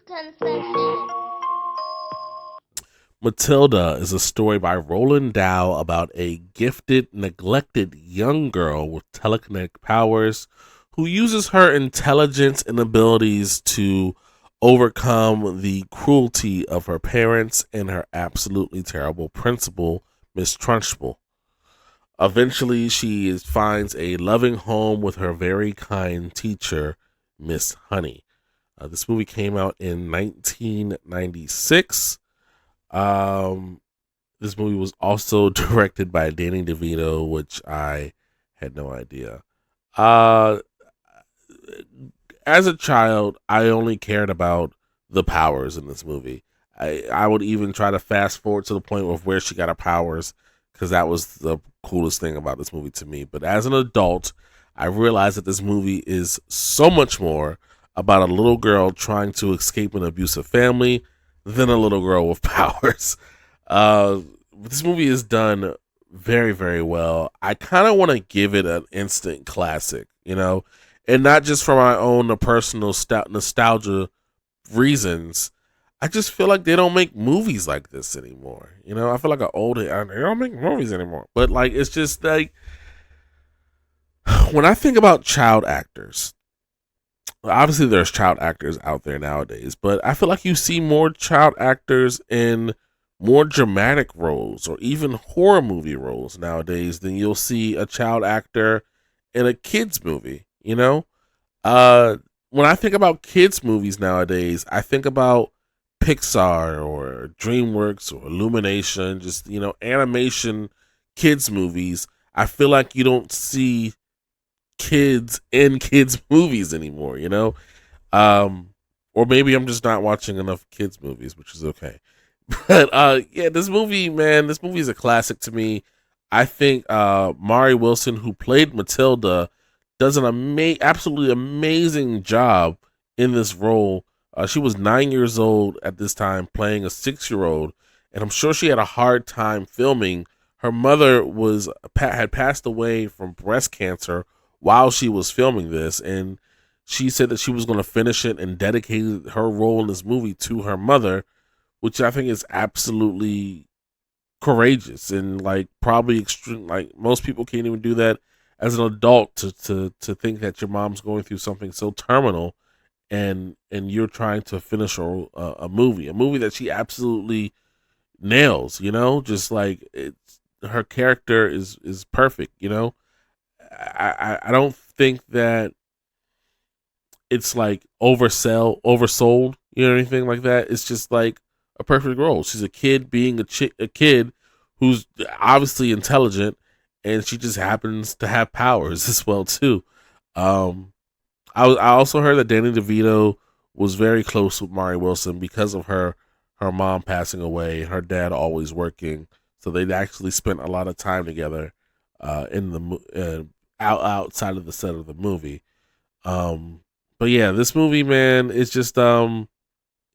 Concessions. Matilda is a story by Roland Dow about a gifted, neglected young girl with telekinetic powers who uses her intelligence and abilities to overcome the cruelty of her parents and her absolutely terrible principal, Miss Trunchbull. Eventually, finds a loving home with her very kind teacher, Miss Honey. This movie came out in 1996. Um, this movie was also directed by Danny DeVito, which I had no idea. Uh, as a child, I only cared about the powers in this movie. I would even try to fast forward to the point of where she got her powers because that was the coolest thing about this movie to me. But as an adult, I realized that this movie is so much more about a little girl trying to escape an abusive family than a little girl with powers. Uh, this movie is done very, very well. I kind of want to give it an instant classic, and not just for my own personal nostalgia reasons. I just feel like they don't make movies like this anymore. I feel like they don't make movies anymore. But like, it's just like when I think about child actors, obviously there's child actors out there nowadays, but I feel like you see more child actors in more dramatic roles or even horror movie roles nowadays than you'll see a child actor in a kids movie. Uh, when I think about kids movies nowadays, I think about Pixar or DreamWorks or Illumination, just animation kids movies. I feel like you don't see kids in kids movies anymore, um or maybe I'm just not watching enough kids movies, which is okay. But yeah, this movie is a classic to me. I think Mari Wilson, who played Matilda, does an absolutely amazing job in this role. She was 9 years old at this time playing a 6-year old, and I'm sure she had a hard time filming. Her mother had passed away from breast cancer while she was filming this, and she said that she was going to finish it and dedicated her role in this movie to her mother, which I think is absolutely courageous and like probably extreme. Like most people can't even do that as an adult to think that your mom's going through something so terminal and you're trying to finish a movie that she absolutely nails. Just like her character is perfect. I don't think that it's like oversold, anything like that. It's just like a perfect role. She's a kid being a kid who's obviously intelligent, and she just happens to have powers as well too. Um, I also heard that Danny DeVito was very close with Mari Wilson because of her mom passing away, her dad always working, so they actually spent a lot of time together in the outside of the set of the movie. Um, but yeah, this movie, man, it's just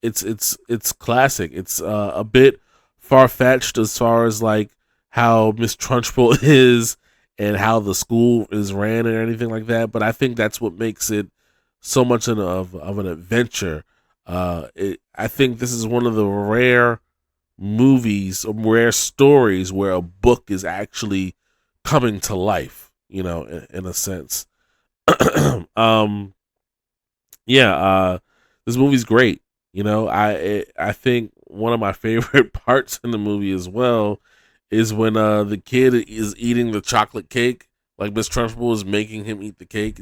it's classic. It's a bit far fetched as far as like how Miss Trunchbull is and how the school is ran and anything like that. But I think that's what makes it so much of an adventure. I think this is one of the rare movies or rare stories where a book is actually coming to life. In a sense. um, yeah, this movie's great. I think one of my favorite parts in the movie as well is when the kid is eating the chocolate cake. Like Miss Trunchbull is making him eat the cake.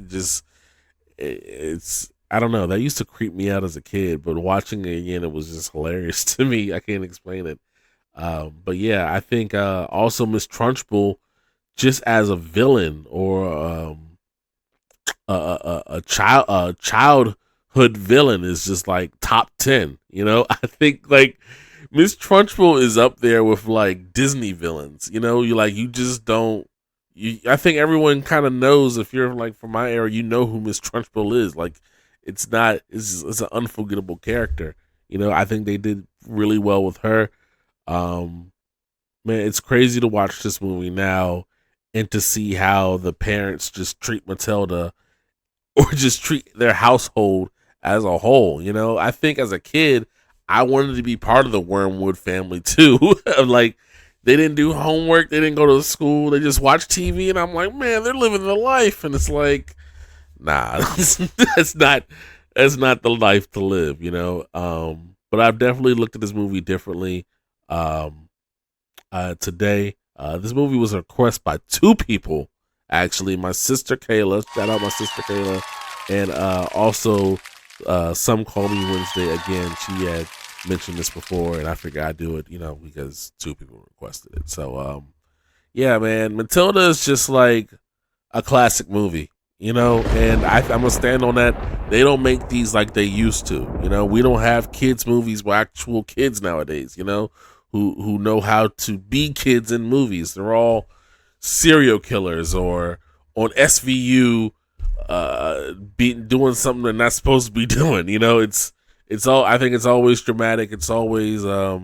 It's I don't know. That used to creep me out as a kid, but watching it again, it was just hilarious to me. I can't explain it. But yeah, I think also Miss Trunchbull, just as a villain or a childhood villain, is just like top 10. I think like Miss Trunchbull is up there with like Disney villains. You just don't. I think everyone kind of knows, if you're like from my era, who Miss Trunchbull is. Like it's not. It's an unforgettable character. I think they did really well with her. Um, Man, it's crazy to watch this movie now and to see how the parents just treat Matilda or just treat their household as a whole. You know, I think as a kid, I wanted to be part of the Wormwood family too. Like, they didn't do homework, they didn't go to school, they just watched TV, and I'm like, man, they're living the life, and it's like, nah, that's not that's not the life to live, you know. But I've definitely looked at this movie differently. Um, Today. This movie was a request by two people, actually. My sister Kayla, shout out my sister Kayla, and also Some Call Me Wednesday. Again, she had mentioned this before, and I figured I'd do it, you know, because two people requested it. So, yeah, man, Matilda is just like a classic movie, you know, and I'm gonna stand on that. They don't make these like they used to, you know. We don't have kids movies with actual kids nowadays, you know, who know how to be kids in movies. They're all serial killers or on SVU, doing something they're not supposed to be doing. You know, it's all. I think it's always dramatic. It's always a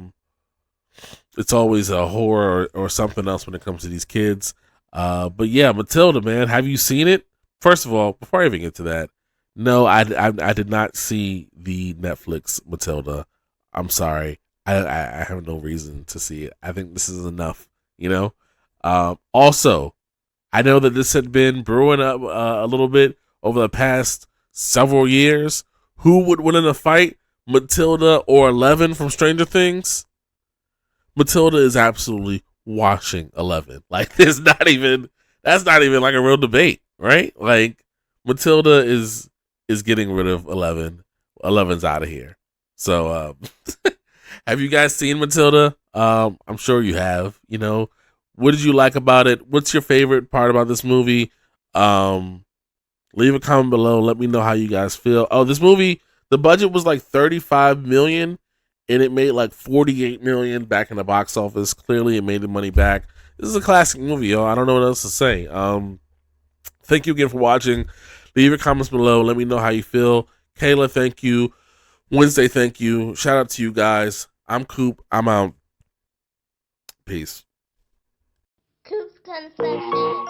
horror or something else when it comes to these kids. But yeah, Matilda, man, have you seen it? First of all, before I even get to that, no, I did not see the Netflix Matilda. I'm sorry. I have no reason to see it. I think this is enough, you know? Also, I know that this had been brewing up a little bit over the past several years. Who would win in a fight, Matilda or Eleven from Stranger Things? Matilda is absolutely washing 11. Like, that's not even like a real debate, right? Like, Matilda is getting rid of 11. 11's out of here. So, have you guys seen Matilda? I'm sure you have. You know, what did you like about it? What's your favorite part about this movie? Um, Leave a comment below. Let me know how you guys feel. Oh, this movie, the budget was like 35 million and it made like 48 million back in the box office. Clearly it made the money back. This is a classic movie, yo. I don't know what else to say. Thank you again for watching. Leave your comments below. Let me know how you feel. Kayla, thank you. Wednesday, thank you. Shout out to you guys. I'm Coop. I'm out. Peace. Coops Concessions.